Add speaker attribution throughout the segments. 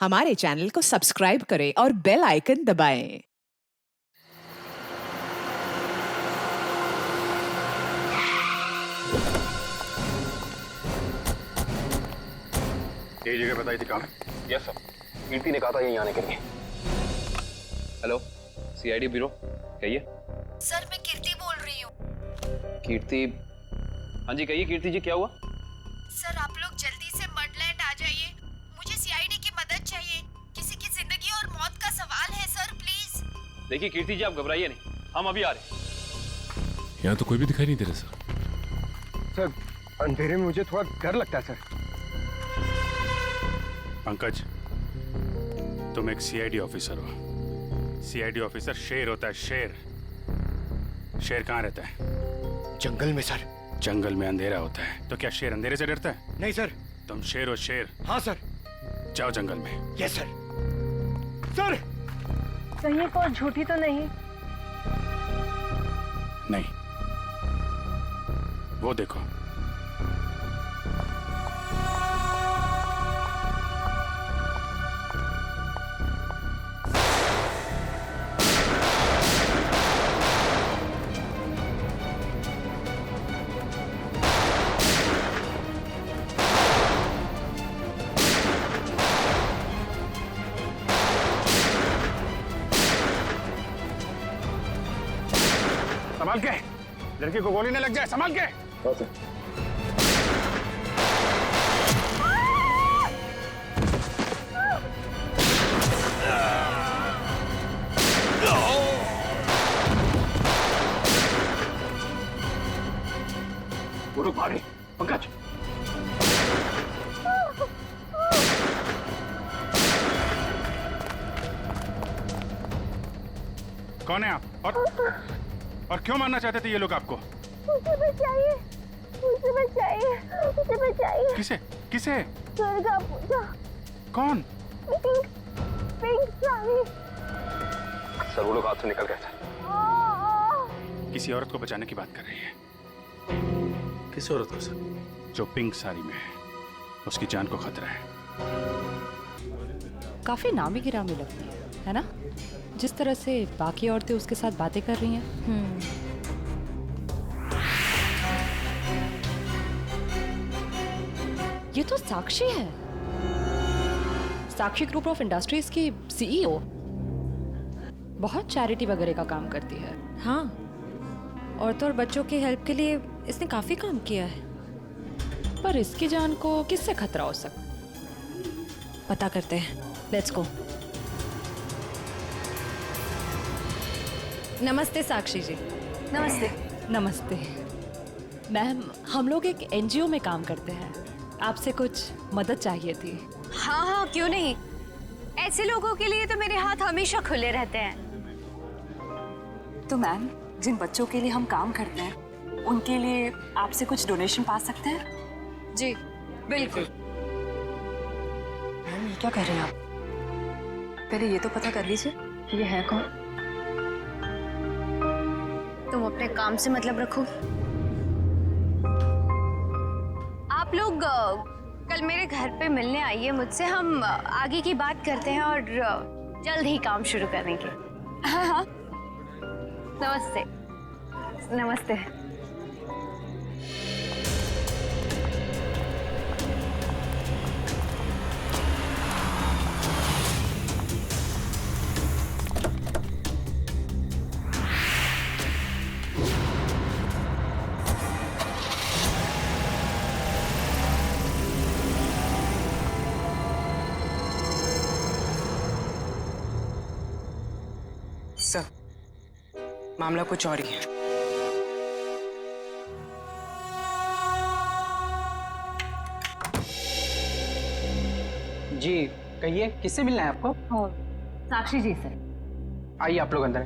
Speaker 1: हमारे चैनल को सब्सक्राइब करें और बेल आइकन दबाएं।
Speaker 2: यही जगह बताई थी कहाँ?
Speaker 3: यस सर, कीर्ति ने कहा था यहीं आने के लिए। हेलो, सीआईडी ब्यूरो, कहिए।
Speaker 4: सर मैं कीर्ति बोल रही हूँ।
Speaker 3: कीर्ति? हाँ जी कहिए कीर्ति जी, क्या हुआ?
Speaker 4: सर आप लोग जल्दी से मडलैंड आ जाइए, मुझे सीआईडी की मदद चाहिए। किसी की जिंदगी और मौत का सवाल है सर, प्लीज।
Speaker 3: देखिए कीर्ति जी, आप घबराइए नहीं, हम अभी आ रहे हैं।
Speaker 5: यहाँ तो कोई भी दिखाई नहीं दे रहा सर।
Speaker 2: सर अंधेरे में मुझे थोड़ा डर लगता है सर।
Speaker 6: पंकज, तुम एक सीआईडी ऑफिसर हो। सीआईडी ऑफिसर शेर होता है, शेर। शेर कहाँ रहता है?
Speaker 2: जंगल में सर।
Speaker 6: जंगल में अंधेरा होता है, तो क्या शेर अंधेरे से डरता है?
Speaker 2: नहीं सर।
Speaker 6: तुम शेर हो, शेर।
Speaker 2: हाँ सर।
Speaker 6: जाओ जंगल में।
Speaker 2: Yes sir. सर
Speaker 7: कहीं कोई झूठी तो नहीं?
Speaker 6: नहीं, वो देखो।
Speaker 2: संभाल के, लड़की को गोली न लग जाए, संभाल के।
Speaker 3: वो लोग भागे। पंकज,
Speaker 6: कौन है आप? और क्यों मारना चाहते थे ये लोग आपको?
Speaker 7: मुझे बचाइए, मुझे बचाइए, मुझे बचाइए।
Speaker 6: किसे? किसे?
Speaker 7: दुर्गा पूजा।
Speaker 6: कौन?
Speaker 7: Pink, pink sari.
Speaker 3: सर वो लोग हाथ से निकल गए थे।
Speaker 6: किसी औरत को बचाने की बात कर रही है।
Speaker 5: किस औरत को सर?
Speaker 6: जो पिंक साड़ी में है, उसकी जान को खतरा है।
Speaker 8: काफी नामी गिरामी लगती है ना? जिस तरह से बाकी औरतें उसके साथ बातें कर रही हैं। ये तो साक्षी है, साक्षी ग्रुप ऑफ इंडस्ट्रीज की सीईओ। बहुत चैरिटी वगैरह का काम करती है।
Speaker 9: हाँ, औरतों और बच्चों की हेल्प के लिए इसने काफी काम किया है।
Speaker 8: पर इसकी जान को किससे खतरा हो सकता?
Speaker 9: पता करते हैं, लेट्स गो। नमस्ते साक्षी जी।
Speaker 7: नमस्ते।
Speaker 8: नमस्ते मैम, हम लोग एक एनजीओ में काम करते हैं, आपसे कुछ मदद चाहिए थी।
Speaker 4: हाँ हाँ क्यों नहीं, ऐसे लोगों के लिए तो मेरे हाथ हमेशा खुले रहते हैं।
Speaker 10: तो मैम, जिन बच्चों के लिए हम काम करते हैं उनके लिए आपसे कुछ डोनेशन पा सकते हैं?
Speaker 4: जी बिल्कुल।
Speaker 10: मैम ये क्या कर रहे हैं आप? पहले ये तो पता कर लीजिए कि ये है कौन।
Speaker 4: तुम अपने काम से मतलब रखो। आप लोग कल मेरे घर पे मिलने आइए मुझसे, हम आगे की बात करते हैं और जल्द ही काम शुरू करेंगे। हाँ हाँ, नमस्ते। नमस्ते।
Speaker 10: सर, मामला कुछ और ही है।
Speaker 11: जी कहिए, किससे मिलना है आपको?
Speaker 9: साक्षी जी से।
Speaker 11: आइए आप लोग अंदर।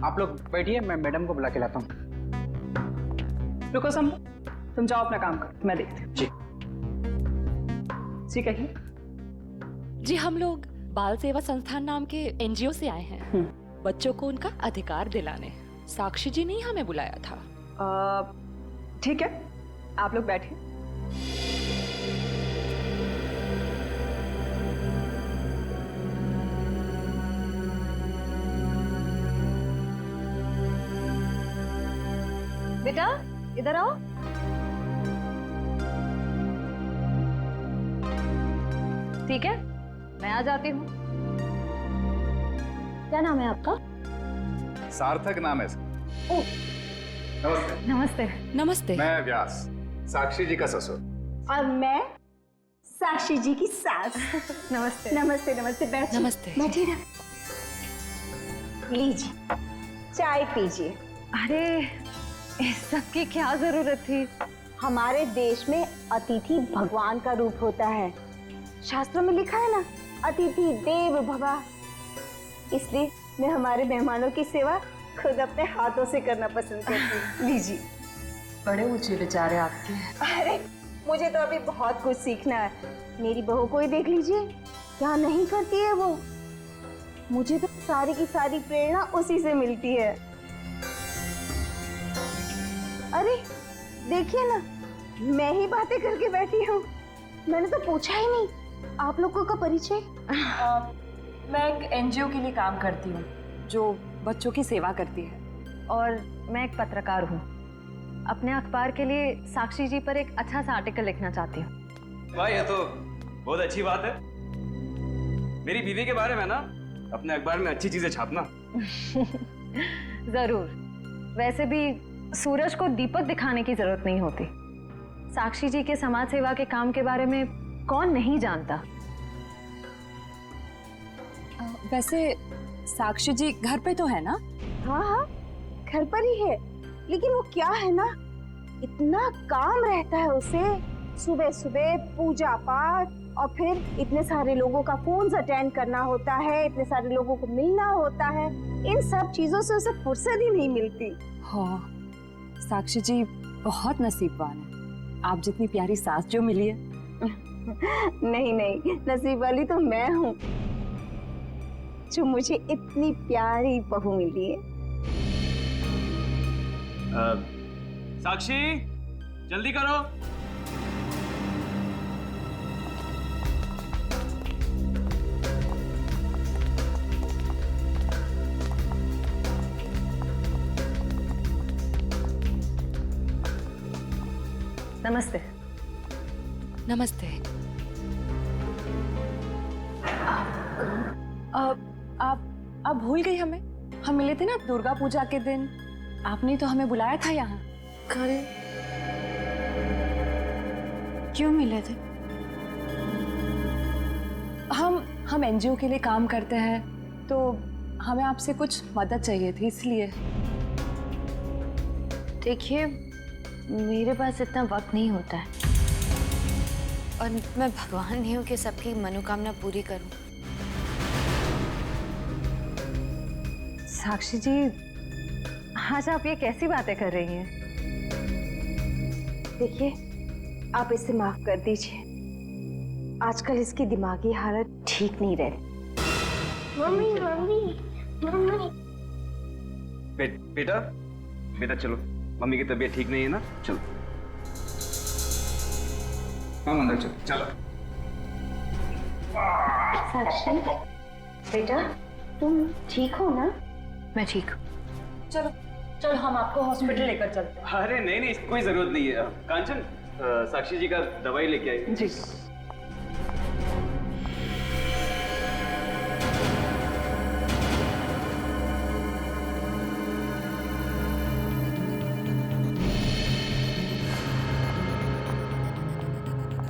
Speaker 11: आप लोग बैठिए, मैं मैडम को बुला के लाता हूँ।
Speaker 7: रुको सम, तुम जाओ अपना काम कर, मैं देखती हूँ।
Speaker 11: जी
Speaker 7: जी कहिए।
Speaker 8: जी हम लोग बाल सेवा संस्थान नाम के एनजीओ से आए हैं, बच्चों को उनका अधिकार दिलाने। साक्षी जी ने ही हमें बुलाया था।
Speaker 7: ठीक है, आप लोग बैठिए।
Speaker 4: बेटा इधर आओ। ठीक है, मैं आ जाती हूँ। क्या नाम है आपका?
Speaker 2: सार्थक नाम है इसका।
Speaker 4: ओह,
Speaker 2: नमस्ते।
Speaker 4: नमस्ते।
Speaker 8: नमस्ते।
Speaker 2: मैं व्यास, साक्षी जी का ससुर।
Speaker 7: और मैं साक्षी जी की सास।
Speaker 4: नमस्ते।
Speaker 7: नमस्ते नमस्ते, बैठिए।
Speaker 8: नमस्ते।
Speaker 7: बैठिए ना। लीजिए, चाय पीजिए।
Speaker 4: अरे इस सब की क्या जरूरत थी?
Speaker 7: हमारे देश में अतिथि भगवान का रूप होता है। शास्त्रों में लिखा है ना, अतिथि देव भव। इसलिए मैं हमारे मेहमानों की सेवा खुद अपने हाथों से करना पसंद करती हूँ। लीजिए।
Speaker 10: बड़े ऊंचे विचार है आपके।
Speaker 7: अरे मुझे तो अभी बहुत कुछ सीखना है। मेरी बहू को ही देख लीजिए, क्या नहीं करती है वो। मुझे तो सारी की सारी प्रेरणा उसी से मिलती है। अरे देखिए ना, मैं ही बातें करके बैठी हूँ। मैंने तो पूछा ही नहीं आप लोगों का परिचय।
Speaker 10: मैं एक एनजीओ के लिए काम करती हूँ जो बच्चों की सेवा करती है।
Speaker 4: और मैं एक पत्रकार हूँ। अपने अखबार के लिए साक्षी जी पर एक अच्छा सा आर्टिकल लिखना चाहती हूँ।
Speaker 3: वाह, ये तो बहुत अच्छी बात है। मेरी बीवी के बारे में ना अपने अखबार में अच्छी चीजें छापना।
Speaker 4: जरूर। वैसे भी सूरज को दीपक दिखाने की जरूरत नहीं होती। साक्षी जी के समाज सेवा के काम के बारे में कौन नहीं जानता।
Speaker 10: वैसे साक्षी जी घर पे तो है ना?
Speaker 7: हाँ हाँ, घर पर ही है। लेकिन वो क्या है ना, इतना काम रहता है उसे। सुबह सुबह पूजा पाठ, और फिर इतने सारे लोगों का फोन अटेंड करना होता है, इतने सारे लोगों को मिलना होता है। इन सब चीजों से उसे फुर्सत ही नहीं मिलती।
Speaker 10: हाँ, साक्षी जी बहुत नसीबवान है। आप जितनी प्यारी सास जो मिली है।
Speaker 7: नहीं नहीं, नसीब वाली तो मैं हूँ जो मुझे इतनी प्यारी बहू मिली है।
Speaker 3: साक्षी, जल्दी करो।
Speaker 4: नमस्ते।
Speaker 8: नमस्ते।
Speaker 10: आप भूल गई हमें? हम मिले थे ना दुर्गा पूजा के दिन। आपने तो हमें बुलाया था यहाँ।
Speaker 4: क्यों मिले थे?
Speaker 10: हम एनजीओ के लिए काम करते हैं, तो हमें आपसे कुछ मदद चाहिए थी, इसलिए।
Speaker 4: देखिए, मेरे पास इतना वक्त नहीं होता है, और मैं भगवान नहीं हूँ कि सबकी मनोकामना पूरी करूँ। साक्षी जी, आज आप ये कैसी बातें कर रही हैं?
Speaker 7: देखिए, आप इसे माफ कर दीजिए। आजकल इसकी दिमागी हालत ठीक नहीं रही।
Speaker 2: Mummy mummy mummy.
Speaker 3: बेटा चलो, मम्मी की तबीयत ठीक नहीं है ना, चलो। हम अंदर चलो।
Speaker 7: साक्षी बेटा, तुम ठीक हो ना?
Speaker 4: मैं ठीक हूँ।
Speaker 10: चलो हम आपको हॉस्पिटल लेकर चलते हैं।
Speaker 3: अरे नहीं, इसकी कोई जरूरत नहीं है। कांचन, साक्षी जी का दवाई लेके आई।
Speaker 10: जी।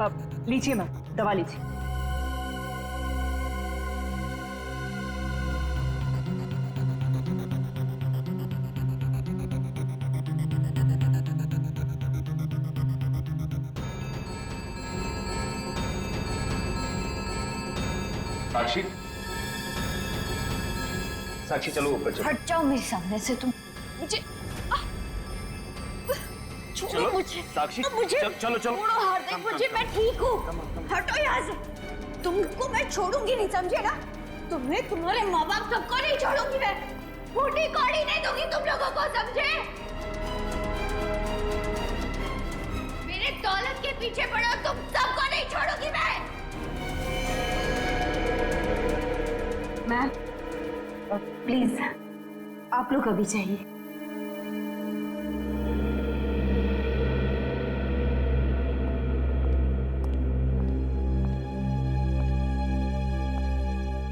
Speaker 10: अब लीजिए मैम, दवा लीजिए।
Speaker 3: साक्षी चलो ऊपर चलो।
Speaker 4: हट जाओ मेरे सामने से तुम। मुझे छोड़ो, मुझे
Speaker 3: साक्षी,
Speaker 4: मुझे
Speaker 3: चलो
Speaker 4: छोड़ो हार्दिक, मुझे मैं ठीक हूँ। हटो यहाँ से। तुमको मैं छोड़ूंगी नहीं, समझे ना? तुम्हें, तुम्हारे माँ बाप सबको नहीं छोड़ूंगी मैं। फूटी कौड़ी नहीं दूंगी तुम लोगों को, समझे? पीछे पड़ो, तुम सबको नहीं छोड़ूंगी मैं।
Speaker 7: मैम प्लीज आप लोग अभी जाइए।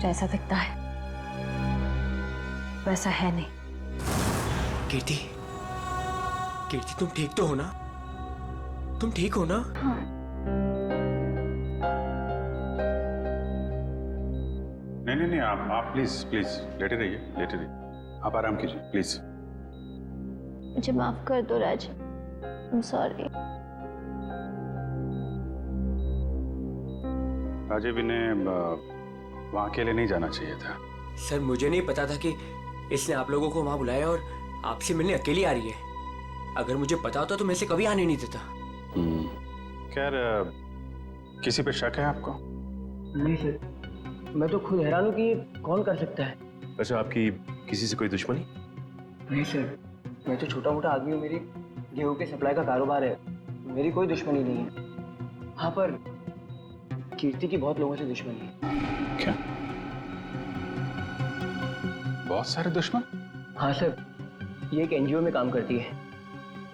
Speaker 4: जैसा दिखता है वैसा है नहीं।
Speaker 12: कीर्ति, कीर्ति तुम ठीक तो हो ना? तुम ठीक हो ना?
Speaker 7: हाँ।
Speaker 6: नहीं, आप प्लीज प्लीज लेटे रहिए। आप आराम कीजिए प्लीज।
Speaker 4: मुझे माफ कर दो राज, I'm sorry।
Speaker 6: राजीव इन्हें वहाँ अकेले नहीं जाना चाहिए था।
Speaker 12: सर मुझे नहीं पता था कि इसने आप लोगों को वहाँ बुलाया और आपसे मिलने अकेली आ रही है। अगर मुझे पता होता तो मैं इसे कभी आने नहीं देता।
Speaker 6: खैर किसी पे शक है आपको?
Speaker 12: नहीं सर, मैं तो खुद हैरान हूँ कि ये कौन कर सकता है।
Speaker 5: अच्छा, आपकी किसी से कोई दुश्मनी?
Speaker 12: नहीं सर, मैं तो छोटा मोटा आदमी हूँ, मेरी गेहूं के सप्लाई का कारोबार है, मेरी कोई दुश्मनी नहीं है। हाँ पर कीर्ति की बहुत लोगों से दुश्मनी है।
Speaker 6: क्या? बहुत सारे दुश्मन?
Speaker 12: हाँ सर, ये एक एनजीओ में काम करती है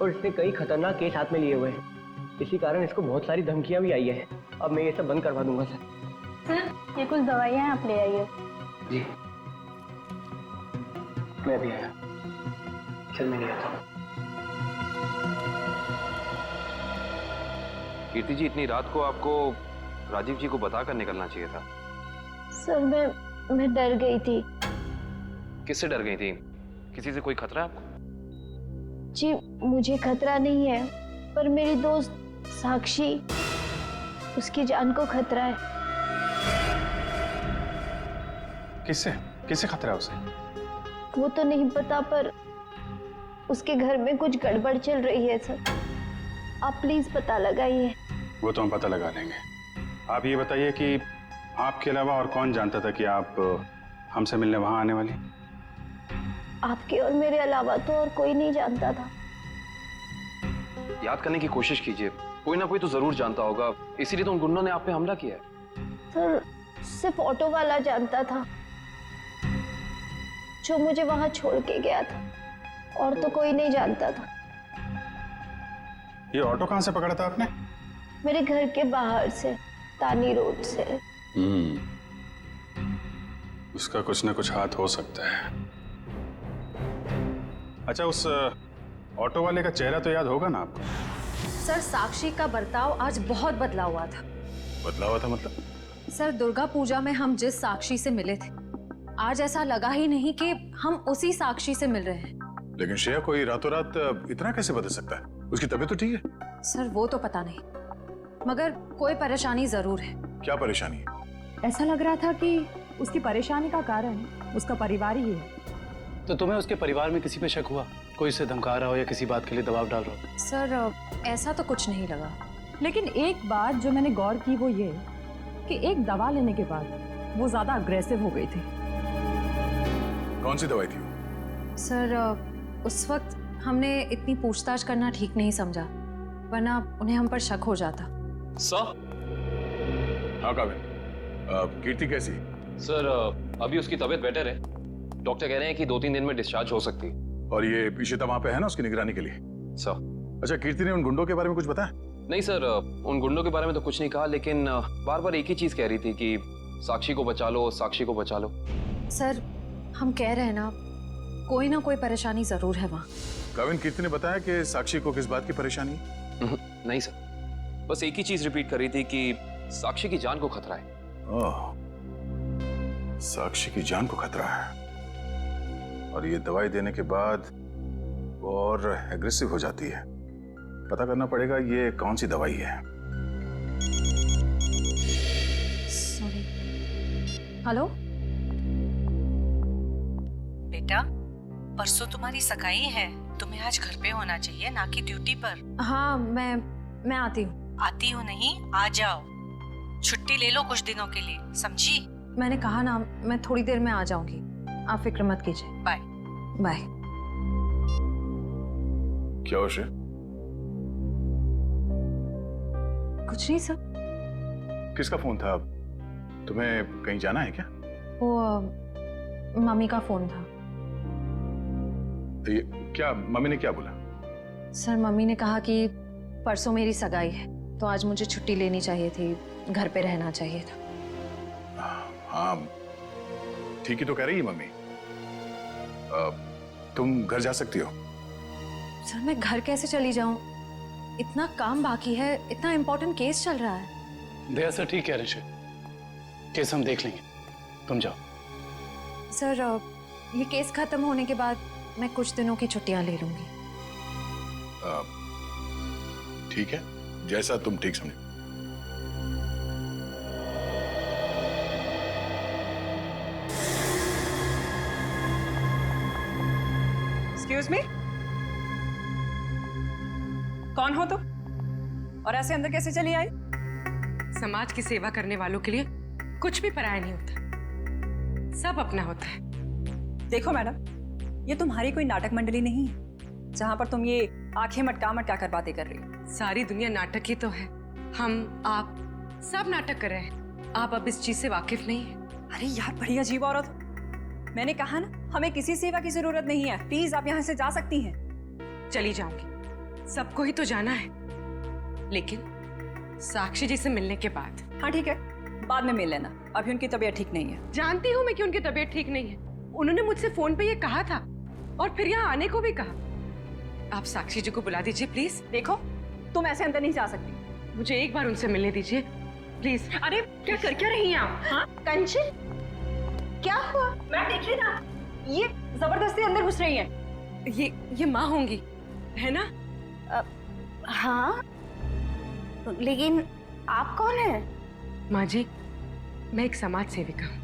Speaker 12: और इसने कई खतरनाक केस हाथ में लिए हुए हैं। इसी कारण इसको बहुत सारी धमकियां भी आई है। अब मैं ये सब बंद करवा दूंगा सर।
Speaker 4: सर ये कुछ दवाइयाँ आप ले आइए।
Speaker 12: जी मैं भी आया। चल मैं ले आता हूँ।
Speaker 3: कीर्ति जी, इतनी रात को आपको राजीव जी को बताकर निकलना चाहिए था।
Speaker 4: सर मैं डर गई थी।
Speaker 3: किससे डर गई थी? किसी से कोई खतरा है आपको?
Speaker 4: जी मुझे खतरा नहीं है, पर मेरी दोस्त साक्षी, उसकी जान को खतरा है।
Speaker 6: किससे खतरा है उसे?
Speaker 4: वो तो नहीं पता, पर उसके घर में कुछ गड़बड़ चल रही है सर। आप प्लीज पता लगाइए।
Speaker 6: वो तो हम पता लगा लेंगे। आप ये बताइए कि आपके अलावा और कौन जानता था कि आप हमसे मिलने वहां आने वाली?
Speaker 4: आपके और मेरे अलावा तो और कोई नहीं जानता था।
Speaker 3: याद करने की कोशिश कीजिए, कोई ना कोई तो जरूर जानता होगा, इसीलिए तो उन गुंडों ने आप पे हमला किया है।
Speaker 4: सर सिर्फ ऑटो वाला जानता था, जो मुझे वहां छोड़ के गया था, और तो कोई नहीं जानता था।
Speaker 6: ये ऑटो कहाँ से पकड़ा था आपने?
Speaker 4: मेरे घर के बाहर से, तानी रोड से।
Speaker 6: उसका कुछ ना कुछ हाथ हो सकता है। अच्छा, उस ऑटो वाले का चेहरा तो याद होगा ना आपको?
Speaker 9: सर साक्षी का बर्ताव आज बहुत बदला हुआ था।
Speaker 6: बदला हुआ था मतलब?
Speaker 9: सर दुर्गा पूजा में हम जिस साक्षी से मिले थे, आज ऐसा लगा ही नहीं कि हम उसी साक्षी से मिल रहे हैं।
Speaker 5: लेकिन श्रेया, कोई रातों रात इतना कैसे बदल सकता है? उसकी तबीयत तो ठीक है?
Speaker 9: सर वो तो पता नहीं, मगर कोई परेशानी जरूर है।
Speaker 5: क्या परेशानी है?
Speaker 8: ऐसा लग रहा था कि उसकी परेशानी का कारण उसका परिवार ही है।
Speaker 11: तो तुम्हें उसके परिवार में किसी पे शक हुआ? कोई उसे धमका रहा हो या किसी बात के लिए दबाव डाल रहा हो?
Speaker 9: सर ऐसा तो कुछ नहीं लगा।
Speaker 8: लेकिन एक बात जो मैंने गौर की वो ये कि एक दवा लेने के बाद वो ज्यादा अग्रेसिव हो गई थी।
Speaker 5: कौन सी दवाई थी?
Speaker 9: सर उस वक्त हमने इतनी पूछताछ करना ठीक नहीं समझा, वरना उन्हें हम पर शक हो जाता।
Speaker 3: सर?
Speaker 5: हाँ काबिल, कीर्ति कैसी?
Speaker 3: सर अभी उसकी तबीयत बेटर है। डॉक्टर कह रहे हैं कि 2-3 दिन में डिस्चार्ज हो सकती है।
Speaker 5: और ये इशिता वहां पे है ना उसकी निगरानी के लिए?
Speaker 3: सर।
Speaker 5: अच्छा, कीर्ति ने उन गुंडों के बारे में कुछ बताया?
Speaker 3: नहीं सर, उन गुंडों के बारे में तो कुछ नहीं कहा, लेकिन बार बार एक ही चीज कह रही थी कि साक्षी को बचा लो, साक्षी को बचा लो।
Speaker 9: सर हम कह रहे हैं ना कोई परेशानी जरूर है वहाँ।
Speaker 5: काबिल, कीर्ति ने बताया कि साक्षी को किस बात की परेशानी है?
Speaker 3: नहीं सर, बस एक ही चीज रिपीट कर रही थी कि साक्षी की जान को खतरा है।
Speaker 5: ओह, साक्षी की जान को खतरा है। और ये दवाई देने के बाद वो और एग्रेसिव हो जाती है। पता करना पड़ेगा ये कौन सी दवाई है।
Speaker 9: सॉरी। हेलो
Speaker 13: बेटा, परसों तुम्हारी सगाई है, तुम्हें आज घर पे होना चाहिए, ना कि ड्यूटी पर।
Speaker 9: हाँ मैं आती हूँ।
Speaker 13: आती हूँ नहीं, आ जाओ। छुट्टी ले लो कुछ दिनों के लिए, समझी?
Speaker 9: मैंने कहा ना मैं थोड़ी देर में आ जाऊंगी, आप फिक्र मत कीजिए।
Speaker 13: Bye
Speaker 9: bye.
Speaker 5: क्या हो श्रेया?
Speaker 9: कुछ नहीं सर।
Speaker 5: किसका फोन था? तुम्हें कहीं जाना है क्या?
Speaker 9: वो मम्मी का फोन था।
Speaker 5: ये क्या, मम्मी ने क्या बोला?
Speaker 9: सर मम्मी ने कहा कि परसों मेरी सगाई है तो आज मुझे छुट्टी लेनी चाहिए थी, घर पे रहना चाहिए था।
Speaker 5: हाँ ठीक ही तो कह रही है मम्मी। तुम घर जा सकती हो।
Speaker 9: सर मैं घर कैसे चली जाऊं? इतना काम बाकी है, इतना इम्पोर्टेंट केस चल रहा है।
Speaker 11: दया सर ठीक कह रहे हैं, केस हम देख लेंगे, तुम जाओ।
Speaker 9: सर ये केस खत्म होने के बाद मैं कुछ दिनों की छुट्टियां ले लूंगी।
Speaker 5: ठीक है, जैसा तुम ठीक समझो।
Speaker 10: एक्सक्यूज मी, कौन हो तुम और ऐसे अंदर कैसे चली आई?
Speaker 13: समाज की सेवा करने वालों के लिए कुछ भी पराया नहीं होता, सब अपना होता है।
Speaker 10: देखो मैडम, ये तुम्हारी कोई नाटक मंडली नहीं है जहां पर तुम ये आंखें मटका मटका कर बातें कर रही हो।
Speaker 13: सारी दुनिया नाटक ही तो है, हम आप सब नाटक कर रहे हैं। आप अब इस चीज से वाकिफ नहीं है।
Speaker 10: अरे यार बड़ी अजीब औरत हो। मैंने कहा ना, हमें किसी सेवा की जरूरत नहीं है, प्लीज आप यहाँ से जा सकती हैं।
Speaker 13: चली जाऊंगी, सबको ही तो जाना है, लेकिन साक्षी जी से मिलने के बाद।
Speaker 10: हाँ ठीक है, बाद में मिल लेना, अभी उनकी तबीयत ठीक नहीं है।
Speaker 13: जानती हूँ मैं कि उनकी तबीयत ठीक नहीं है, उन्होंने मुझसे फोन पे ये कहा था और फिर यहाँ आने को भी कहा। आप साक्षी जी को बुला दीजिए प्लीज।
Speaker 10: देखो तुम ऐसे अंदर नहीं जा सकती,
Speaker 13: मुझे एक बार उनसे मिलने दीजिए प्लीज।
Speaker 10: अरे क्या कर क्या रही हैं आप? हाँ
Speaker 7: कंचन, क्या हुआ?
Speaker 10: मैं देख रही था, ये जबरदस्ती अंदर घुस रही हैं।
Speaker 13: ये माँ होंगी, है ना?
Speaker 7: हाँ, लेकिन आप कौन हैं?
Speaker 13: माँ जी, मैं एक समाज सेविका हूँ,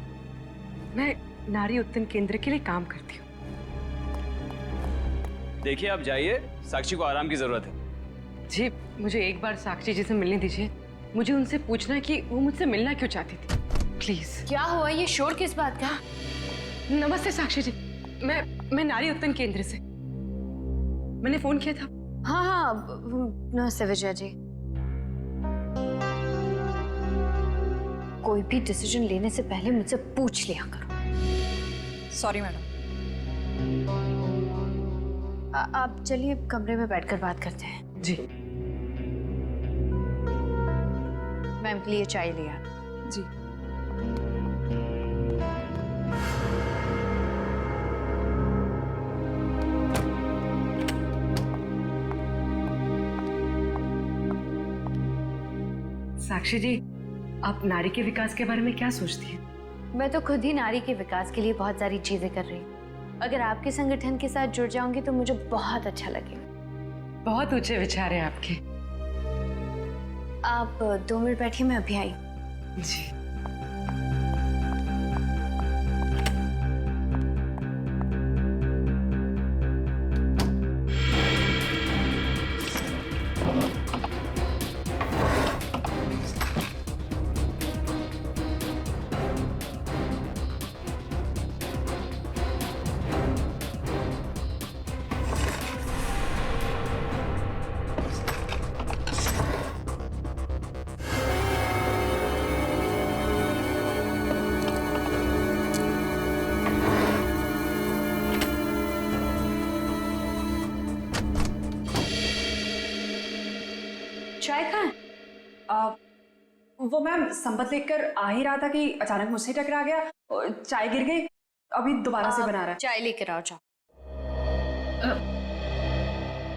Speaker 13: मैं नारी उत्थान केंद्र के लिए काम करती हूँ।
Speaker 3: देखिए आप जाइए, साक्षी को आराम की जरूरत है।
Speaker 13: जी मुझे एक बार साक्षी जी से मिलने दीजिए, मुझे उनसे पूछना है कि वो मुझसे मिलना क्यों चाहती थी, प्लीज।
Speaker 4: क्या हुआ? ये शोर किस बात का?
Speaker 13: नमस्ते साक्षी जी, मैं नारी उत्थान केंद्र से, मैंने फोन किया था।
Speaker 4: हाँ हाँ, नमस्ते विजया जी। कोई भी डिसीजन लेने से पहले मुझसे पूछ लिया करो।
Speaker 10: Sorry madam.
Speaker 4: आप चलिए कमरे में बैठकर बात करते हैं।
Speaker 13: जी।
Speaker 4: मैम के लिए चाय लिया।
Speaker 13: जी। साक्षी जी, आप नारी के विकास के बारे में क्या सोचती हैं?
Speaker 4: मैं तो खुद ही नारी के विकास के लिए बहुत सारी चीजें कर रही हूँ। अगर आपके संगठन के साथ जुड़ जाऊंगी तो मुझे बहुत अच्छा लगेगा।
Speaker 13: बहुत ऊंचे विचार हैं आपके।
Speaker 4: आप 2 मिनट बैठिए, मैं अभी आई।
Speaker 13: जी।
Speaker 10: चाय कहाँ है? वो मैम संपत लेकर आ ही रहा था कि अचानक मुझसे टकरा गया, चाय गिर गई, अभी दोबारा से बना रहा है।
Speaker 4: चाय लेकर आओ। जाओ।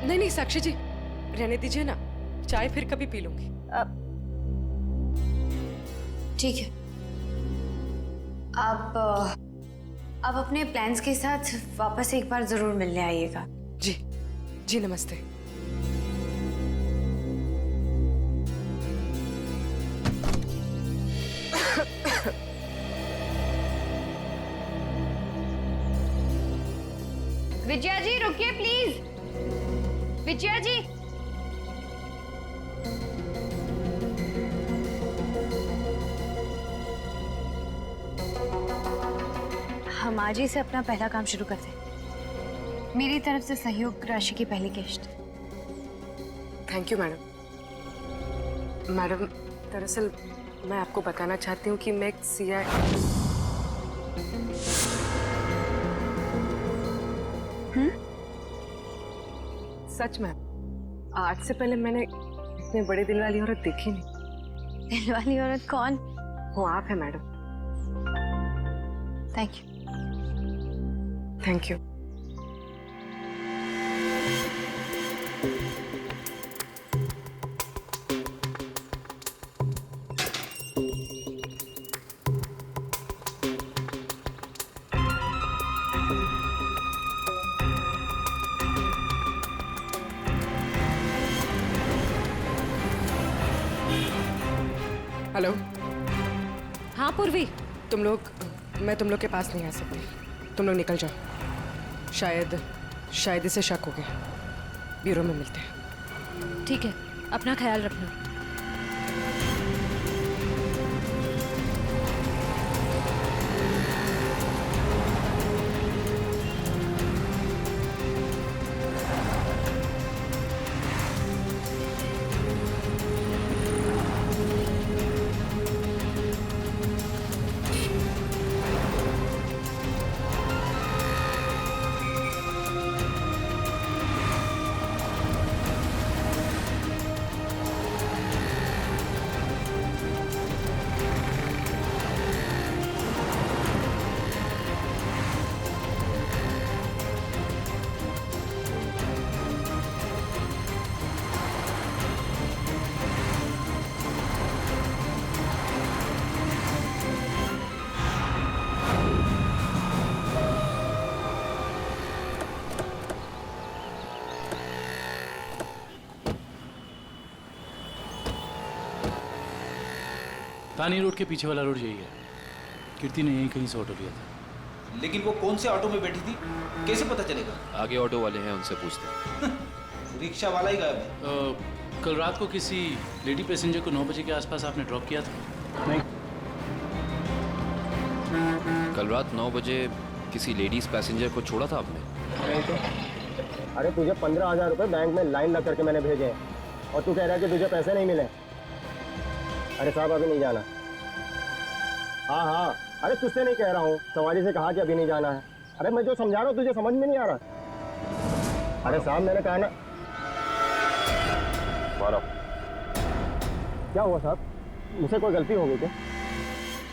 Speaker 13: नहीं साक्षी जी, रहने दीजिए ना, चाय फिर कभी पी लूंगी।
Speaker 4: ठीक है, आप अपने प्लान्स के साथ वापस एक बार जरूर मिलने आइएगा।
Speaker 13: जी जी, नमस्ते।
Speaker 4: विजया जी रुकिए प्लीज। विजया जी, हम आज ही से अपना पहला काम शुरू करते हैं। मेरी तरफ से सहयोग राशि की पहली किश्त।
Speaker 13: Thank you madam. मैडम, दरअसल मैं आपको बताना चाहती हूँ कि मैं एक सच में आज से पहले मैंने इतने बड़े दिल वाली औरत देखी नहीं।
Speaker 4: दिल वाली औरत कौन?
Speaker 13: वो आप है madam.
Speaker 4: Thank you.
Speaker 13: Thank you. Hello.
Speaker 8: हाँ पूर्वी,
Speaker 13: मैं तुम लोग के पास नहीं आ सकती। तुम लोग निकल जाओ। शायद इसे शक हो गया। ब्यूरो में मिलते हैं।
Speaker 8: ठीक है, अपना ख्याल रखना।
Speaker 11: तानी रोड के पीछे वाला रोड यही है। कीर्ति ने यहीं कहीं से ऑटो लिया था।
Speaker 14: लेकिन वो कौन से ऑटो में बैठी थी, कैसे पता चलेगा?
Speaker 15: आगे ऑटो वाले हैं, उनसे पूछते हैं।
Speaker 14: रिक्शा वाला ही गायब है।
Speaker 11: कल रात को किसी लेडी पैसेंजर को 9 बजे के आसपास आपने ड्रॉप किया था? नहीं।
Speaker 15: कल रात 9 बजे किसी लेडीज पैसेंजर को छोड़ा था आपने?
Speaker 12: नहीं तो। अरे तुझे 15,000 रुपये बैंक में लाइन लग करके मैंने भेजे हैं और तू कह रहा है कि तुझे पैसे नहीं मिले। अरे साहब अभी नहीं जाना। हाँ, अरे तुझसे नहीं कह रहा हूँ, सवारी से कहा कि अभी नहीं जाना है। अरे मैं जो समझा रहा हूँ तुझे समझ में नहीं आ रहा। अरे साहब मैंने कहा ना। क्या हुआ साहब, मुझसे कोई गलती हो गई क्या?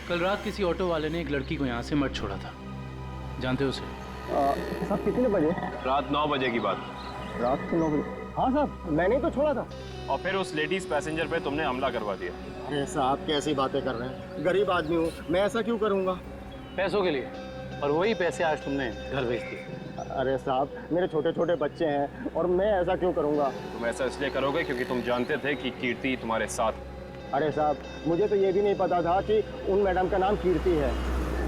Speaker 11: कल रात किसी ऑटो वाले ने एक लड़की को यहाँ से मर्ड छोड़ा था, जानते हो उसे?
Speaker 12: साहब कितने बजे?
Speaker 3: रात 9 बजे की बात।
Speaker 12: रात के 9 बजे? हाँ साहब, मैंने ही तो छोड़ा था।
Speaker 3: और फिर उस लेडीज पैसेंजर पे तुमने हमला करवा दिया।
Speaker 12: अरे साहब कैसी बातें कर रहे हैं, गरीब आदमी हूँ, मैं ऐसा क्यों करूँगा?
Speaker 11: पैसों के लिए, और वही पैसे आज तुमने घर भेज दिए।
Speaker 12: अरे साहब मेरे छोटे छोटे बच्चे हैं और मैं ऐसा क्यों करूँगा?
Speaker 3: तुम ऐसा इसलिए करोगे क्योंकि तुम जानते थे कि कीर्ति तुम्हारे साथ।
Speaker 12: अरे साहब मुझे तो ये भी नहीं पता था कि उन मैडम का नाम कीर्ति है,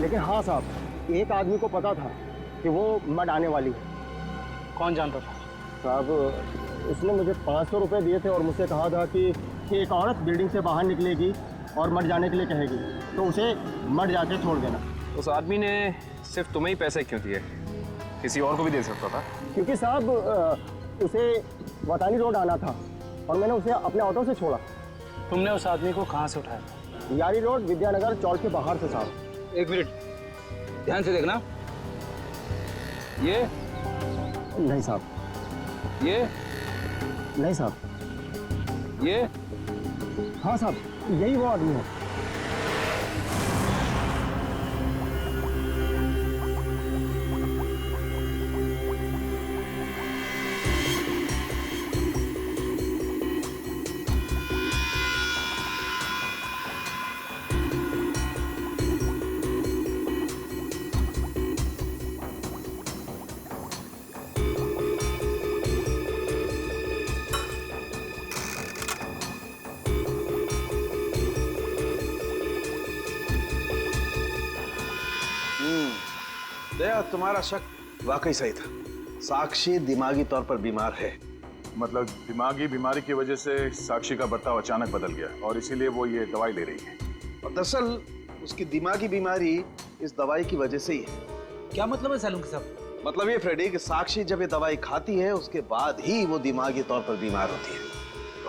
Speaker 12: लेकिन हाँ साहब एक आदमी को पता था कि वो मर्ड आने वाली है।
Speaker 11: कौन जानता था?
Speaker 12: साहब उसने मुझे 500 रुपये दिए थे और मुझसे कहा था कि एक औरत बिल्डिंग से बाहर निकलेगी और मर जाने के लिए कहेगी, तो उसे मर जाके छोड़ देना।
Speaker 3: उस आदमी ने सिर्फ तुम्हें ही पैसे क्यों दिए, किसी और को भी दे सकता था?
Speaker 12: क्योंकि साहब उसे वतानी रोड आना था और मैंने उसे अपने ऑटो से छोड़ा।
Speaker 11: तुमने उस आदमी को कहाँ से उठाया?
Speaker 12: यारी रोड विद्यानगर चौक के बाहर से साहब।
Speaker 14: एक मिनट ध्यान से देखना। ये
Speaker 12: नहीं साहब,
Speaker 14: ये
Speaker 12: नहीं साहब,
Speaker 14: ये
Speaker 12: हाँ साहब यही वो आदमी है।
Speaker 14: दया, तुम्हारा शक वाकई सही था। साक्षी दिमागी तौर पर बीमार है।
Speaker 5: मतलब दिमागी बीमारी की वजह से साक्षी का बर्ताव अचानक बदल गया और इसीलिए वो ये दवाई ले रही है।
Speaker 14: और दरअसल उसकी दिमागी बीमारी इस दवाई की वजह से ही है।
Speaker 12: क्या मतलब है सालून साहब?
Speaker 14: मतलब ये फ्रेडी कि साक्षी जब ये दवाई खाती है उसके बाद ही वो दिमागी तौर पर बीमार होती है।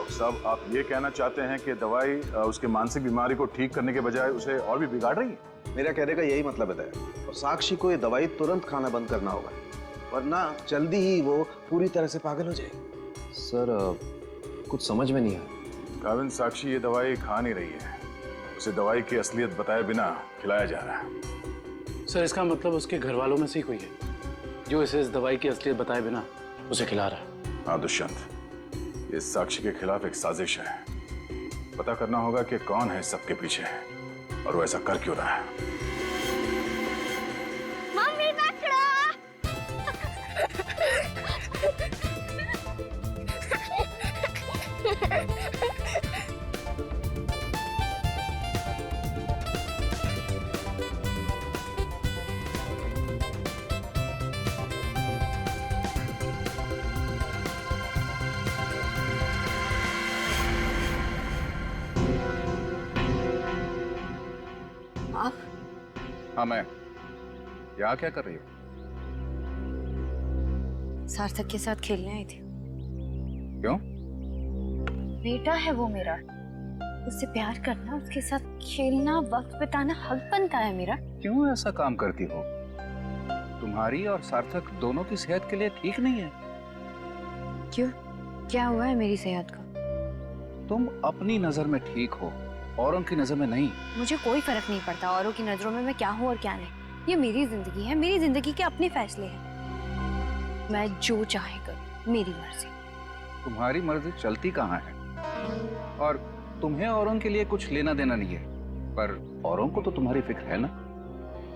Speaker 5: डॉक्टर साहब, आप ये कहना चाहते हैं कि दवाई उसके मानसिक बीमारी को ठीक करने के बजाय उसे और भी बिगाड़ रही है?
Speaker 14: मेरा कहने का यही मतलब है दया। और साक्षी को ये दवाई तुरंत खाना बंद करना होगा, वरना जल्दी ही वो पूरी तरह से पागल हो जाएगी।
Speaker 15: सर कुछ समझ में नहीं आया।
Speaker 5: गाविंद, साक्षी ये दवाई खा नहीं रही है, उसे दवाई की असलियत बताए बिना खिलाया जा रहा है।
Speaker 11: सर इसका मतलब उसके घर वालों में से ही कोई है जो इसे इस दवाई की असलियत बताए बिना उसे खिला रहा है।
Speaker 5: हाँ दुष्यंत, ये साक्षी के खिलाफ एक साजिश है। पता करना होगा कि कौन है सबके पीछे और वो ऐसा कर क्यों रहा है।
Speaker 4: मम्मी पकड़ो। आप?
Speaker 5: हाँ मैं। यहाँ क्या कर रही हो?
Speaker 4: सार्थक के साथ खेलने आई थी।
Speaker 5: क्यों?
Speaker 4: बेटा है वो मेरा, उससे प्यार करना, उसके साथ खेलना, वक्त बिताना हक बनता है मेरा।
Speaker 16: क्यों ऐसा काम करती हो? तुम्हारी और सार्थक दोनों की सेहत के लिए ठीक नहीं है।
Speaker 4: क्यों? क्या हुआ है मेरी सेहत को?
Speaker 16: तुम अपनी नजर में ठीक हो, औरों की नजर में नहीं।
Speaker 4: मुझे कोई फर्क नहीं पड़ता औरों की नजरों में मैं क्या हूँ और क्या नहीं। ये मेरी जिंदगी है, मेरी जिंदगी के अपने फैसले हैं। मैं जो चाहे करूँ, मेरी मर्जी।
Speaker 16: तुम्हारी मर्जी चलती कहाँ है? और तुम्हें औरों के लिए कुछ लेना देना नहीं है, पर औरों को तो तुम्हारी फिक्र है ना।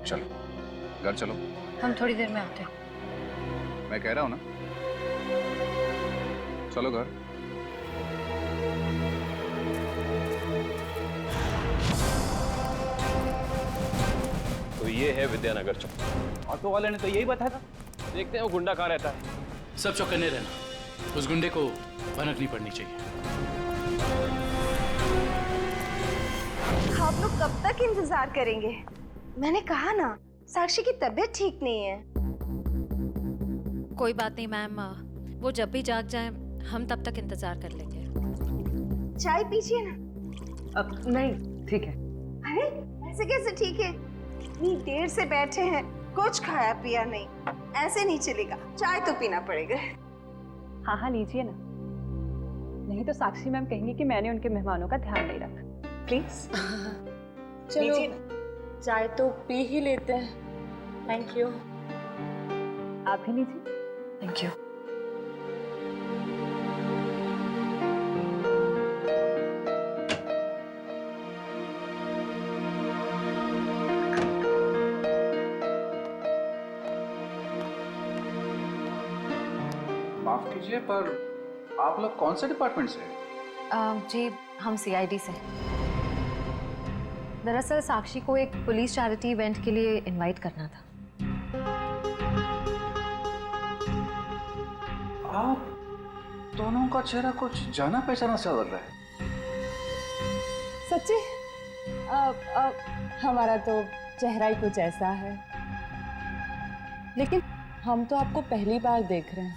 Speaker 16: चलो घर चलो।
Speaker 4: हम थोड़ी देर में आते हैं।
Speaker 16: मैं कह रहा हूँ ना, चलो घर।
Speaker 15: तो ये है विद्यानगर चौक।
Speaker 11: ऑटो वाले ने तो यही बताया था।
Speaker 15: देखते हैं वो गुंडा कहाँ रहता है।
Speaker 11: सब चौकन्ने रहना, उस गुंडे को भनक नहीं पड़नी चाहिए।
Speaker 7: आप लोग कब तक इंतजार करेंगे? मैंने कहा ना, साक्षी की तबीयत ठीक नहीं है।
Speaker 8: कोई बात नहीं मैम, वो जब भी जाग जाए हम तब तक इंतजार कर लेंगे।
Speaker 7: चाय पीजिए ना।
Speaker 13: अब नहीं, ठीक है।
Speaker 7: अरे ऐसे कैसे ठीक है? इतनी देर से बैठे हैं, कुछ खाया पिया नहीं, ऐसे नहीं चलेगा। चाय तो पीना पड़ेगा।
Speaker 10: हाँ हाँ लीजिए ना, नहीं तो साक्षी मैम कहेंगी कि मैंने उनके मेहमानों का ध्यान नहीं रखा। प्लीज
Speaker 8: चलो चाय तो पी ही लेते हैं। Thank you.
Speaker 10: आप भी लीजिए।
Speaker 8: Thank you.
Speaker 16: माफ कीजिए, पर आप लोग कौन से डिपार्टमेंट से हैं?
Speaker 9: जी हम सीआईडी से। दरअसल साक्षी को एक पुलिस चैरिटी इवेंट के लिए इनवाइट करना था।
Speaker 16: आप दोनों का चेहरा कुछ जाना पहचाना सा लग रहा है।
Speaker 13: सच्ची? हमारा तो चेहरा ही कुछ ऐसा है, लेकिन हम तो आपको पहली बार देख रहे हैं।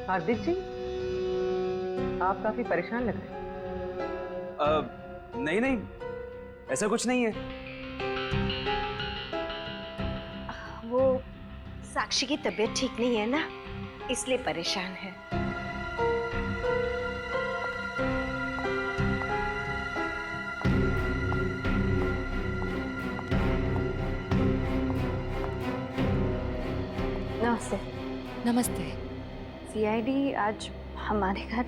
Speaker 10: हार्दिक जी, आप काफी परेशान लग रहे हैं।
Speaker 3: नहीं नहीं, ऐसा कुछ नहीं है।
Speaker 7: वो साक्षी की तबीयत ठीक नहीं है ना, इसलिए परेशान है। नमस्ते।
Speaker 8: नमस्ते।
Speaker 9: सीआईडी आज हमारे घर।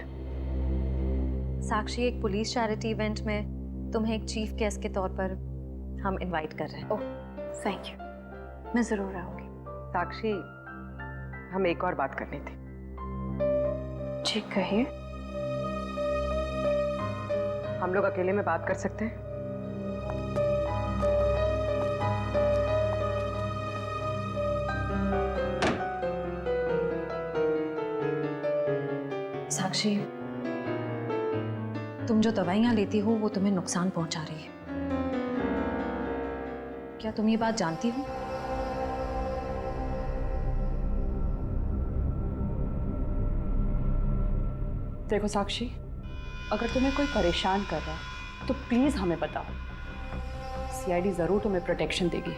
Speaker 9: साक्षी, एक पुलिस चैरिटी इवेंट में तुम्हें एक चीफ गेस्ट के तौर पर हम इनवाइट कर रहे हैं।
Speaker 7: ओह थैंक यू, मैं जरूर आऊंगी।
Speaker 13: साक्षी, हम एक और बात करनी थी।
Speaker 7: जी कहिए।
Speaker 13: हम लोग अकेले में बात कर सकते हैं?
Speaker 9: साक्षी, तुम जो दवाइयां लेती हो वो तुम्हें नुकसान पहुंचा रही है। क्या तुम ये बात जानती हो?
Speaker 10: देखो साक्षी, अगर तुम्हें कोई परेशान कर रहा है तो प्लीज हमें बताओ। सीआईडी जरूर तुम्हें प्रोटेक्शन देगी।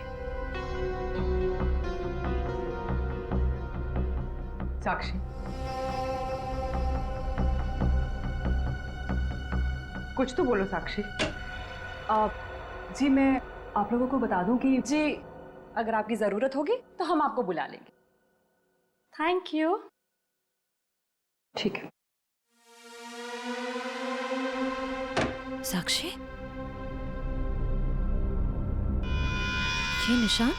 Speaker 10: साक्षी, कुछ तो बोलो साक्षी। जी मैं आप लोगों को बता दूं कि जी अगर आपकी जरूरत होगी तो हम आपको बुला लेंगे। Thank you. ठीक है।
Speaker 9: साक्षी, ये निशान?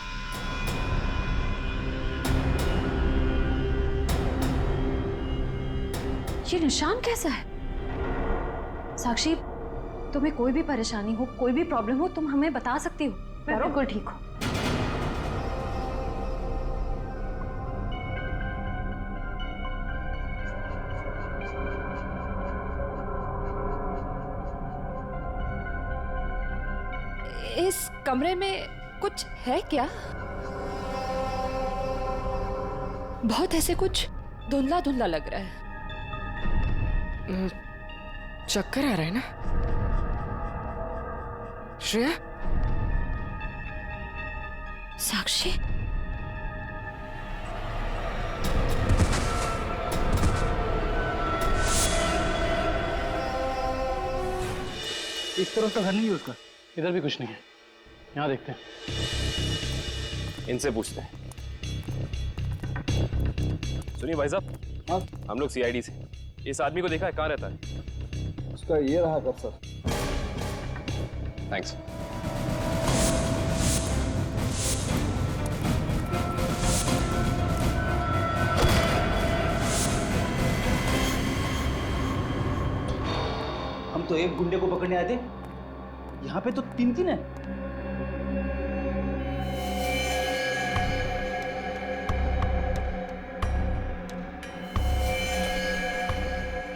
Speaker 9: ये निशान कैसा है? साक्षी, तुम्हें कोई भी परेशानी हो, कोई भी प्रॉब्लम हो, तुम हमें बता सकती हो। मैं बिल्कुल ठीक हूँ।
Speaker 8: इस कमरे में कुछ है क्या? बहुत ऐसे कुछ धुंधला धुंधला लग रहा है।
Speaker 13: चक्कर आ रहा है ना श्रेया?
Speaker 9: साक्षी,
Speaker 11: इस तरफ तो घर नहीं है उसका। इधर भी कुछ नहीं है। यहाँ देखते हैं।
Speaker 3: इनसे पूछते हैं। सुनिए भाई साहब,
Speaker 11: हाँ,
Speaker 3: हम लोग सीआईडी से। इस आदमी को देखा है, कहाँ रहता है?
Speaker 11: उसका ये रहा घर सर।
Speaker 3: थैंक्स।
Speaker 12: हम तो एक गुंडे को पकड़ने आए थे, यहाँ पे तो तीन तीन है।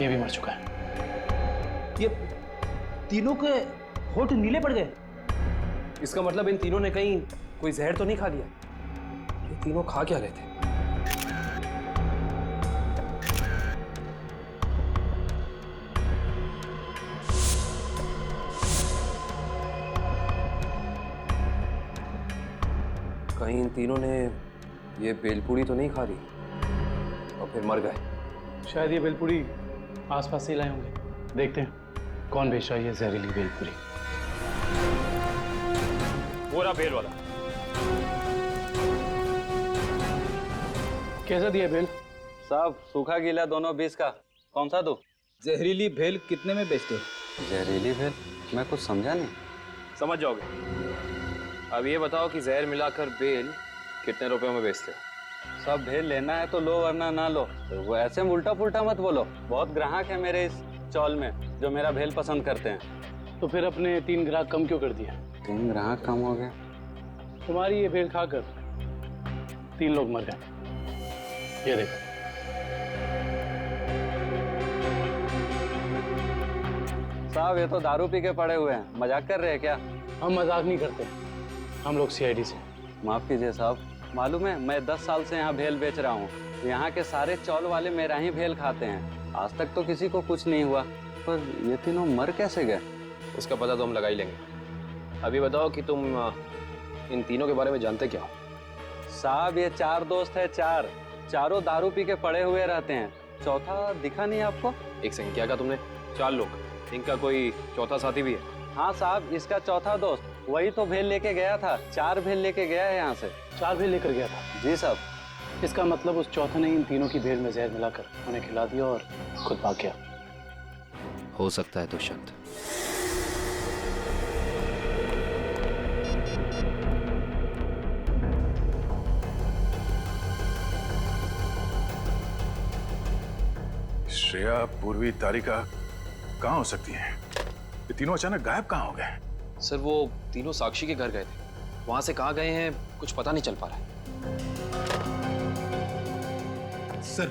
Speaker 11: ये भी मर चुका है।
Speaker 12: ये तीनों के होठ नीले पड़ गए।
Speaker 3: इसका मतलब इन तीनों ने कहीं कोई जहर तो नहीं खा लिया? ये तीनों खा क्या रहे थे? कहीं इन तीनों ने ये बेलपूड़ी तो नहीं खा ली और फिर मर गए?
Speaker 11: शायद ये बेलपूरी आसपास से लाए होंगे। देखते हैं कौन बेच रहा है ये जहरीली बेलपूरी।
Speaker 3: वो रहा बेल वाला।
Speaker 11: कैसा दिया बेल?
Speaker 12: साहब सूखा गीला दोनों 20 का। कौन सा दो? जहरीली भेल कितने में बेचते हो?
Speaker 3: जहरीली भेल? मैं कुछ समझा नहीं। समझ जाओगे। अब ये बताओ कि जहर मिलाकर बेल कितने रुपयों में बेचते हो?
Speaker 12: सब भेल लेना है तो लो वरना ना लो। तो वो ऐसे उल्टा पुल्टा मत बोलो। बहुत ग्राहक है मेरे इस चौल में जो मेरा भेल पसंद करते हैं।
Speaker 11: तो फिर अपने 3 ग्राहक कम क्यों कर दिया?
Speaker 3: 3 ग्राहक कम हो गए?
Speaker 11: तुम्हारी ये भेल खाकर 3 लोग मर गए। ये देखो।
Speaker 12: साहब ये तो दारू पी के पड़े हुए हैं। मजाक कर रहे हैं क्या?
Speaker 11: हम मजाक नहीं करते। हम लोग सीआईडी से।
Speaker 12: माफ कीजिए साहब, मालूम है मैं 10 साल से यहाँ भेल बेच रहा हूँ। यहाँ के सारे चौल वाले मेरा ही भेल खाते हैं। आज तक तो किसी को कुछ नहीं हुआ, पर ये तीनों मर कैसे गए?
Speaker 3: उसका पता तो हम लगा ही लेंगे। अभी बताओ कि तुम इन तीनों के बारे में जानते क्या हो?
Speaker 12: साहब ये 4 दोस्त है। चारों दारू पी के पड़े हुए रहते हैं। चौथा दिखा नहीं आपको?
Speaker 3: एक सेकंड, क्या कहा तुमने? 4 लोग? इनका कोई चौथा साथी भी है?
Speaker 12: हाँ साहब, इसका चौथा दोस्त वही तो भेल लेके गया था। 4 भेल लेके गया है यहाँ से।
Speaker 11: 4 भेल लेकर गया था?
Speaker 12: जी साहब।
Speaker 11: इसका मतलब उस चौथे ने इन तीनों की भेल में जहर मिलाकर उन्हें खिला दिया और खुद भाग गया।
Speaker 15: हो सकता है दुष्यंत।
Speaker 5: श्रेया, पूर्वी, तारिका कहाँ हो सकती हैं? ये तीनों अचानक गायब कहाँ हो गए?
Speaker 15: सर वो तीनों साक्षी के घर गए थे। वहां से कहाँ गए हैं कुछ पता नहीं चल पा रहा है।
Speaker 12: सर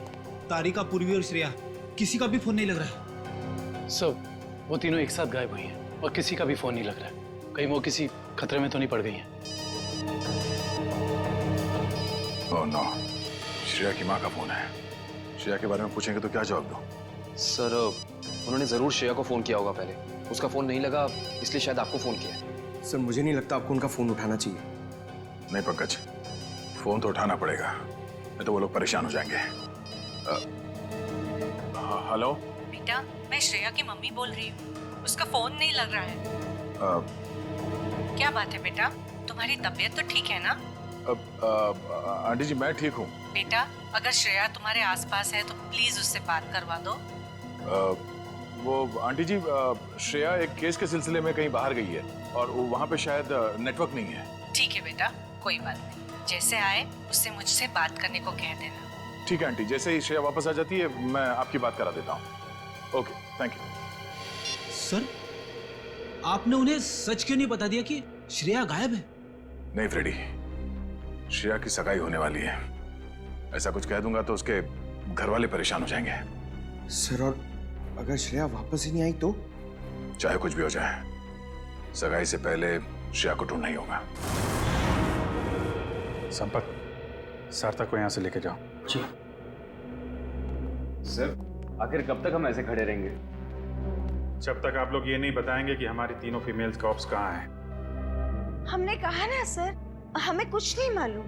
Speaker 12: तारिका, पूर्वी और श्रेया किसी का भी फोन नहीं लग रहा है।
Speaker 11: सर वो तीनों एक साथ गायब हुई हैं और किसी का भी फोन नहीं लग रहा है। कहीं वो किसी खतरे में तो नहीं पड़ गई हैं?
Speaker 5: ओह नो, श्रेया की माँ का फोन है। श्रेया के बारे में पूछेंगे तो क्या जवाब दूं?
Speaker 3: सर उन्होंने जरूर श्रेया को फोन किया होगा पहले, उसका फोन नहीं लगा इसलिए शायद आपको फोन किया है।
Speaker 12: सर मुझे नहीं लगता आपको उनका फोन उठाना चाहिए।
Speaker 5: नहीं पंकज, फोन तो उठाना पड़ेगा, नहीं तो वो लोग परेशान हो जाएंगे। हेलो
Speaker 8: बेटा, मैं श्रेया की मम्मी बोल रही हूँ। उसका फोन नहीं लग रहा है। क्या बात है बेटा, तुम्हारी तबीयत तो ठीक है ना?
Speaker 5: आंटी जी मैं ठीक हूँ।
Speaker 8: बेटा, अगर श्रेया तुम्हारे आसपास है तो प्लीज उससे बात करवा दो।
Speaker 5: वो आंटी जी श्रेया एक केस के सिलसिले में कहीं बाहर गई है और वहाँ पे शायद नेटवर्क नहीं है।
Speaker 8: ठीक है बेटा, कोई बात नहीं, जैसे आए उससे मुझसे बात करने को कह देना।
Speaker 5: ठीक है आंटी, जैसे ही श्रेया वापस आ जाती है मैं आपकी बात करा देता हूँ। Okay thank you.
Speaker 11: सर आपने उन्हें सच क्यों नहीं बता दिया कि श्रेया गायब है?
Speaker 5: नहीं फ्रेडी, श्रेया की सगाई होने वाली है, ऐसा कुछ कह दूंगा तो उसके घर वाले परेशान हो जाएंगे।
Speaker 12: सर और अगर श्रेया वापस ही नहीं आई तो?
Speaker 5: चाहे कुछ भी हो जाए, सगाई से पहले श्रेया को ढूंढना ही होगा।
Speaker 6: संपत, सार्थक को यहाँ से लेके जाओ।
Speaker 12: जी
Speaker 3: सर, आखिर कब तक हम ऐसे खड़े रहेंगे?
Speaker 6: जब तक आप लोग ये नहीं बताएंगे कि हमारी तीनों फीमेल कॉप्स कहाँ हैं।
Speaker 7: हमने कहा ना सर, हमें कुछ नहीं मालूम।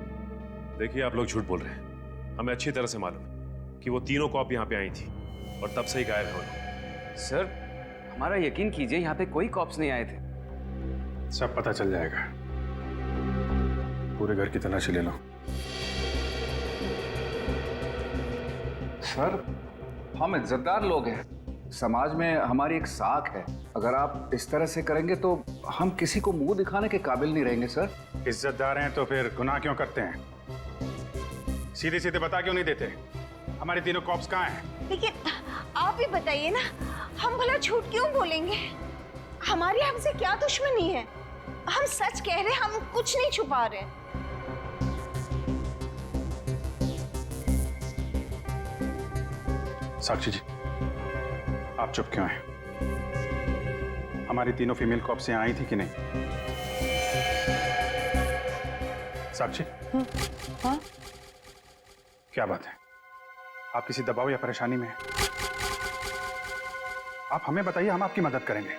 Speaker 17: देखिए आप लोग झूठ बोल रहे हैं, हमें अच्छी तरह से मालूम है कि वो तीनों कॉप यहाँ पे आई थी और तब से ही गायब है।
Speaker 3: सर हमारा यकीन कीजिए, यहाँ पे कोई कॉप्स नहीं आए थे।
Speaker 6: सब पता चल जाएगा, पूरे घर की तलाशी ले लो।
Speaker 16: सर हम इज्जतदार लोग हैं, समाज में हमारी एक साख है, अगर आप इस तरह से करेंगे तो हम किसी को मुंह दिखाने के काबिल नहीं रहेंगे। सर
Speaker 6: इज्जतदार हैं तो फिर गुनाह क्यों करते हैं? सीधे सीधे बता क्यों नहीं देते हमारी तीनों कॉप्स कहाँ हैं?
Speaker 7: लेकिन आप ही बताइए ना, हम भला झूठ क्यों बोलेंगे? हमारी हमसे क्या दुश्मनी है? हम सच कह रहे हैं, हम कुछ नहीं छुपा रहे।
Speaker 6: साक्षी जी, आप चुप क्यों हैं? हमारी तीनों फीमेल कॉप्स यहाँ आई थी कि नहीं? साक्षी?
Speaker 8: हाँ?
Speaker 6: क्या बात है, आप किसी दबाव या परेशानी में हैं? आप हमें बताइए, हम आपकी मदद करेंगे।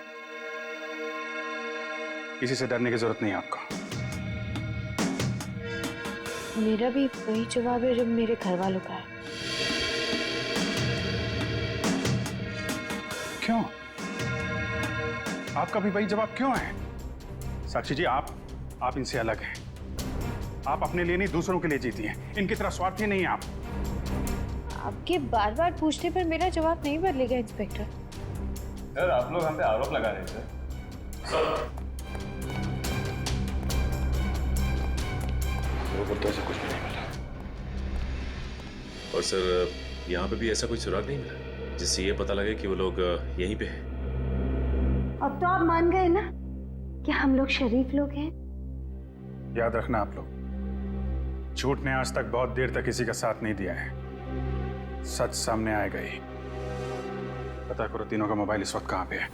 Speaker 6: किसी से डरने की जरूरत नहीं है आपको।
Speaker 4: मेरा भी वही जवाब है जो मेरे घर वालों का है।
Speaker 6: क्यों? आपका भी वही जवाब क्यों है? साक्षी जी, आप इनसे अलग हैं। आप अपने लिए नहीं दूसरों के लिए जीती हैं, इनकी तरह स्वार्थी नहीं है आप।
Speaker 4: आपके बार बार पूछने पर मेरा जवाब नहीं बदलेगा इंस्पेक्टर।
Speaker 3: सर आप लोग हम पे आरोप लगा रहे हैं सर।
Speaker 17: तो ऐसा कुछ भी नहीं मिला। और सर यहाँ पे भी ऐसा कोई सुराग नहीं मिला जिससे ये पता लगे कि वो लोग यहीं पे हैं।
Speaker 7: अब तो आप मान गए ना कि हम लोग शरीफ लोग हैं।
Speaker 6: याद रखना आप लोग, झूठ ने आज तक बहुत देर तक किसी का साथ नहीं दिया है। सच सामने आएगा ही। पता करो तीनों का मोबाइल इस वक्त कहाँ पे है।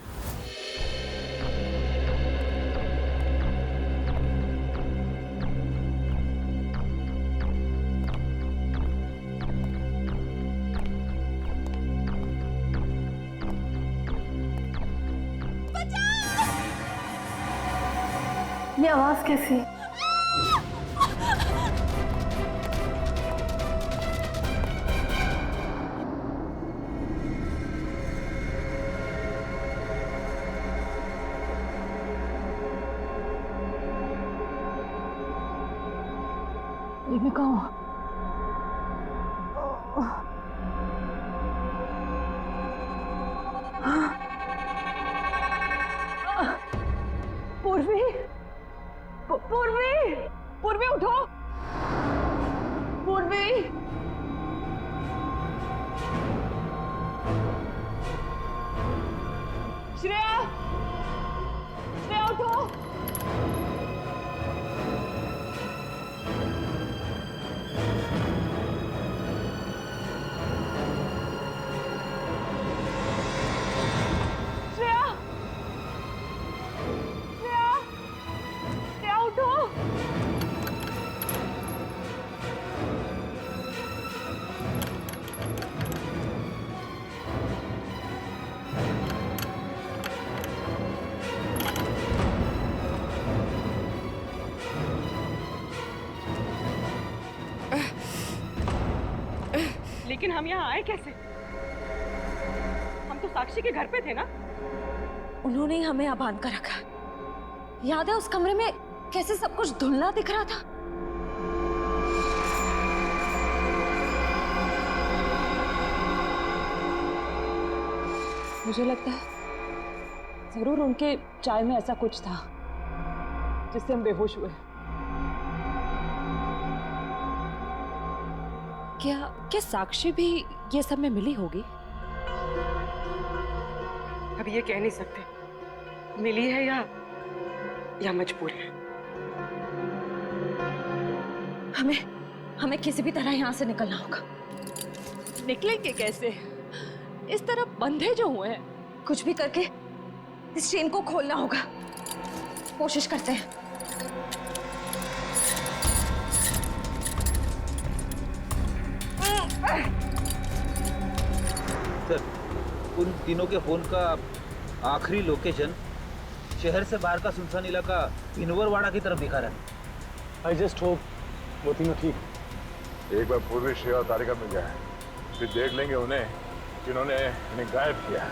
Speaker 10: ये आवाज कैसी? ये मैं कहूँ पूर्वी, पूर्वी, पूर्वी उठो, पूर्वी। श्रेया, श्रेया उठो। लेकिन हम यहाँ आए कैसे? हम तो साक्षी के घर पे थे ना।
Speaker 9: उन्होंने ही हमें यहाँ बांध कर रखा। याद है उस कमरे में कैसे सब कुछ धुंधला दिख रहा था? मुझे लगता है जरूर उनके चाय में ऐसा कुछ था जिससे हम बेहोश हुए। क्या साक्षी भी ये सब में मिली होगी?
Speaker 10: अब ये कह नहीं सकते मिली है या मजबूर है।
Speaker 9: हमें किसी भी तरह यहाँ से निकलना होगा।
Speaker 10: निकलेंगे कैसे? इस तरफ बंधे जो हुए हैं।
Speaker 9: कुछ भी करके इस चेन को खोलना होगा। कोशिश करते हैं।
Speaker 12: सर, उन तीनों के फोन का आखिरी लोकेशन शहर से बाहर का सुनसान इलाका इनवरवाड़ा की तरफ दिखा रहा है।
Speaker 6: आई जस्ट होप वो तीनों ठीक।
Speaker 5: एक बार पूर्वी श्रेया और तारिका मिल जाए, फिर देख लेंगे उन्हें जिन्होंने इन्हें गायब किया।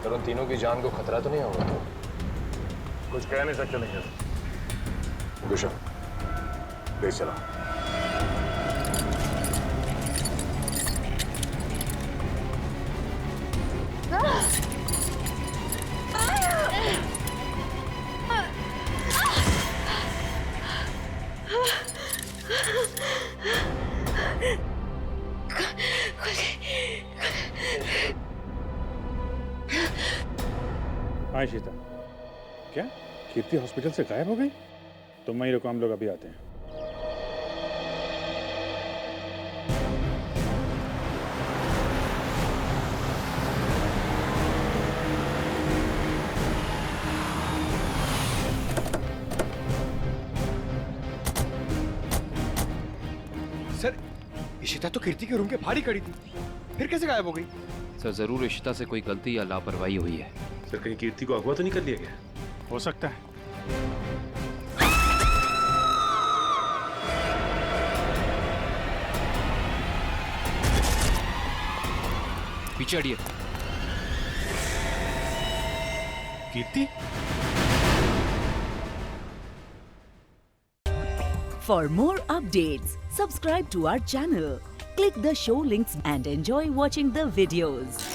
Speaker 3: पर उन तीनों की जान को खतरा तो नहीं होगा?
Speaker 5: कुछ कह नहीं सकते नहीं। गुशा, ले चला।
Speaker 6: हाँ शीता, क्या कीर्ति हॉस्पिटल से गायब हो गई? तुम वहीं रुको, हम लोग अभी आते हैं।
Speaker 18: सर, इशिता तो कीर्ति के रूम के बाहर ही खड़ी थी, फिर कैसे गायब हो गई?
Speaker 15: सर जरूर इशिता से कोई गलती या लापरवाही हुई है।
Speaker 17: सर कहीं कीर्ति को अगवा तो नहीं कर लिया गया?
Speaker 6: हो सकता है।
Speaker 15: पीछे हटिए।
Speaker 17: कीर्ति?
Speaker 1: For more updates, subscribe to our channel, click the show links and enjoy watching the videos.